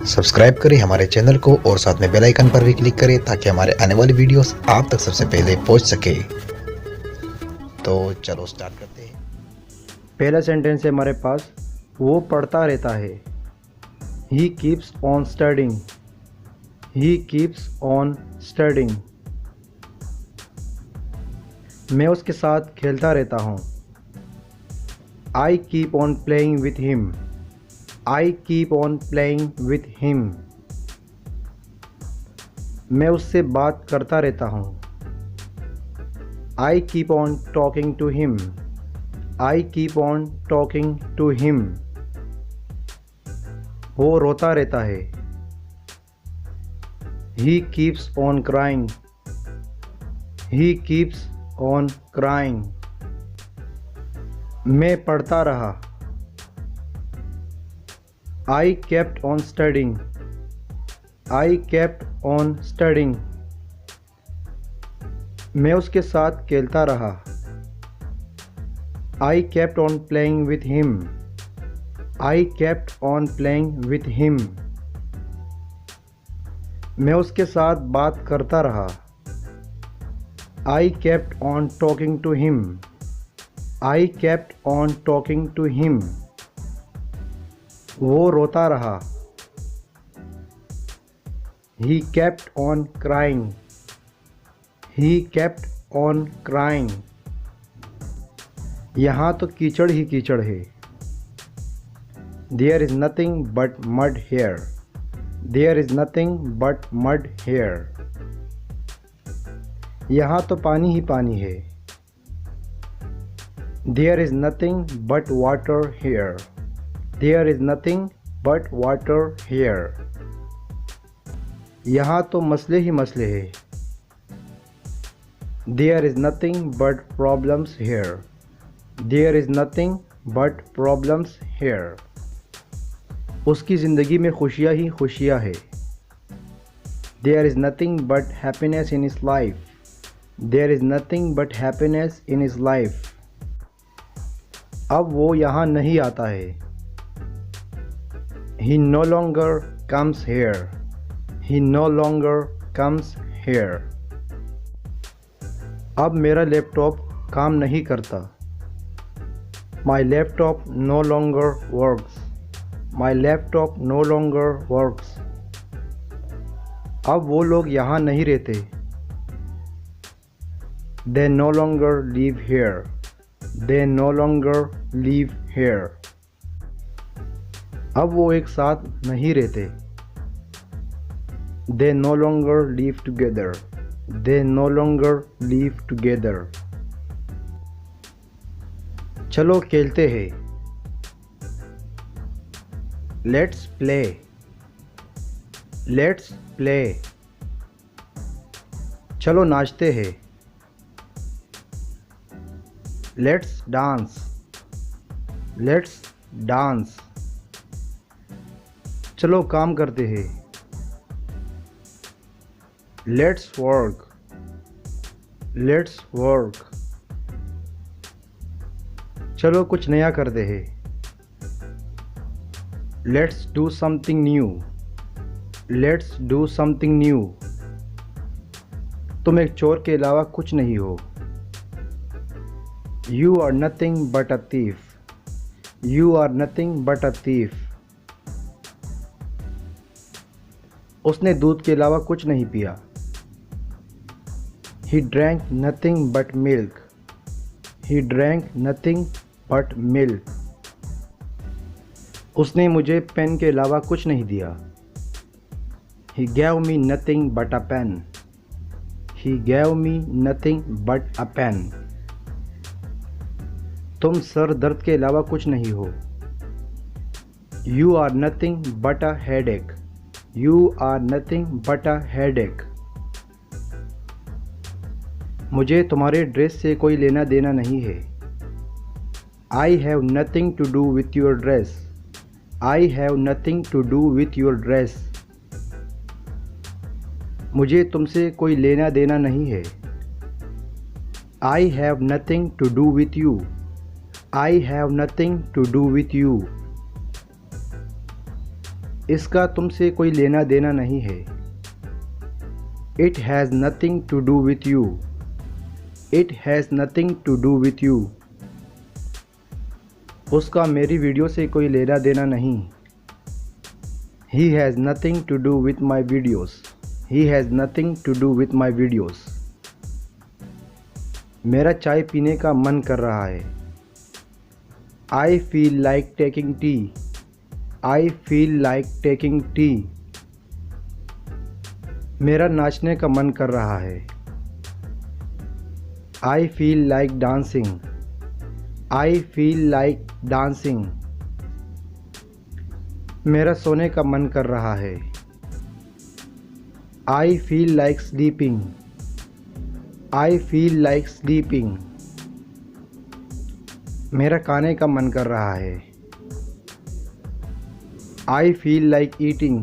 Subscribe करें हमारे channel को और साथ में बेल आइकन पर भी क्लिक करें ताकि हमारे आने वाली वीडियोस आप तक सबसे पहले पहुंच सके। तो चलो स्टार्ट करते हैं। पहला सेंटेंस है हमारे पास, वो पढ़ता रहता है। He keeps on studying. He keeps on studying. मैं उसके साथ खेलता रहता हूँ। I keep on playing with him. I keep on playing with him. मैं उससे बात करता रहता हूँ। I keep on talking to him. I keep on talking to him. वो रोता रहता है। He keeps on crying. He keeps on crying. मैं पढ़ता रहा। I kept on studying. I kept on studying. मैं उसके साथ खेलता रहा। I kept on playing with him. I kept on playing with him. मैं उसके साथ बात करता रहा। I kept on talking to him. I kept on talking to him. वो रोता रहा। He kept on crying. He kept on crying. यहाँ तो कीचड़ ही कीचड़ है। There is nothing but mud here. There is nothing but mud here. यहाँ तो पानी ही पानी है। There is nothing but water here. There is nothing but water here. यहाँ तो मसले ही मसले हैं। There is nothing but problems here. There is nothing but problems here. उसकी ज़िंदगी में खुशियाँ ही खुशियाँ है। There is nothing but happiness in his life. There is nothing but happiness in his life. अब वो यहाँ नहीं आता है। He no longer comes here. He no longer comes hair. अब मेरा लैपटॉप काम नहीं करता। My laptop no longer works. My laptop no longer works. अब वो लोग यहाँ नहीं रहते। They no longer live here. They no longer live here. अब वो एक साथ नहीं रहते। They no longer live together. They no longer live together. चलो खेलते हैं। Let's play. Let's play. चलो नाचते हैं। Let's dance. Let's dance. चलो काम करते हैं। Let's work. Let's work. चलो कुछ नया करते हैं। Let's do something new. Let's do something new. तुम एक चोर के अलावा कुछ नहीं हो। You are nothing but a thief. You are nothing but a thief. उसने दूध के अलावा कुछ नहीं पिया। He drank nothing but milk. He drank nothing but milk. उसने मुझे पेन के अलावा कुछ नहीं दिया। He gave me nothing but a pen. He gave me nothing but a pen. तुम सर दर्द के अलावा कुछ नहीं हो। You are nothing but a headache. You are nothing but a headache. मुझे तुम्हारे ड्रेस से कोई लेना देना नहीं है। I have nothing to do with your dress. I have nothing to do with your dress. मुझे तुमसे कोई लेना देना नहीं है। I have nothing to do with you. I have nothing to do with you. इसका तुमसे कोई लेना देना नहीं है। It has nothing to do with you. It has nothing to do with you. उसका मेरी वीडियो से कोई लेना देना नहीं। He has nothing to do with my videos. He has nothing to do with my videos. मेरा चाय पीने का मन कर रहा है। I feel like taking tea. I feel like taking tea. मेरा नाचने का मन कर रहा है। I feel like dancing. I feel like dancing. मेरा सोने का मन कर रहा है। I feel like sleeping. I feel like sleeping. मेरा खाने का मन कर रहा है। I feel like eating.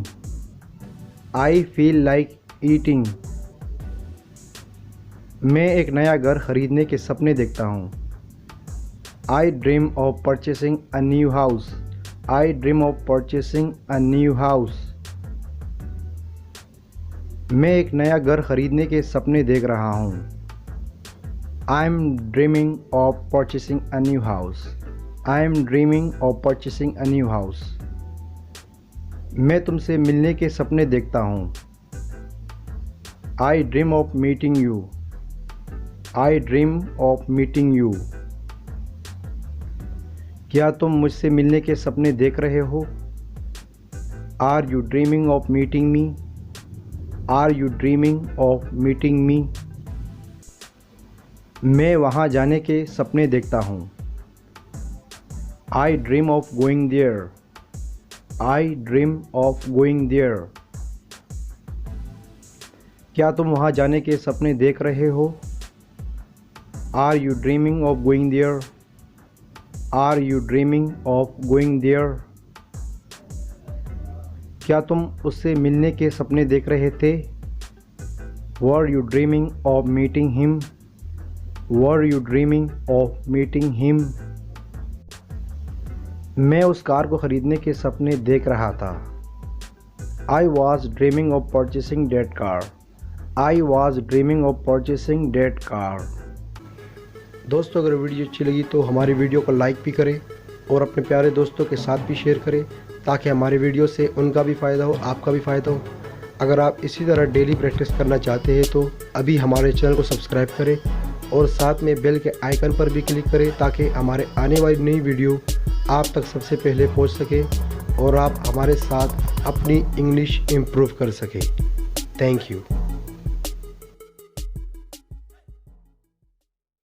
I feel like eating. मैं एक नया घर खरीदने के सपने देखता हूँ। I dream of purchasing a new house. I dream of purchasing a new house. मैं एक नया घर खरीदने के सपने देख रहा हूँ। I am dreaming of purchasing a new house. I am dreaming of purchasing a new house. मैं तुमसे मिलने के सपने देखता हूँ। I dream of meeting you. I dream of meeting you. क्या तुम मुझसे मिलने के सपने देख रहे हो? Are you dreaming of meeting me? Are you dreaming of meeting me? मैं वहाँ जाने के सपने देखता हूँ। I dream of going there. I dream of going there. क्या तुम वहाँ जाने के सपने देख रहे हो? Are you dreaming of going there? Are you dreaming of going there? क्या तुम उससे मिलने के सपने देख रहे थे? Were you dreaming of meeting him? Were you dreaming of meeting him? मैं उस कार को ख़रीदने के सपने देख रहा था। I was dreaming of purchasing that car. I was dreaming of purchasing that car. दोस्तों, अगर वीडियो अच्छी लगी तो हमारी वीडियो को लाइक भी करें और अपने प्यारे दोस्तों के साथ भी शेयर करें ताकि हमारी वीडियो से उनका भी फ़ायदा हो, आपका भी फ़ायदा हो। अगर आप इसी तरह डेली प्रैक्टिस करना चाहते हैं तो अभी हमारे चैनल को सब्सक्राइब करें और साथ में बेल के आइकन पर भी क्लिक करें ताकि हमारे आने वाली नई वीडियो आप तक सबसे पहले पहुंच सके और आप हमारे साथ अपनी इंग्लिश इम्प्रूव कर सकें। Thank you.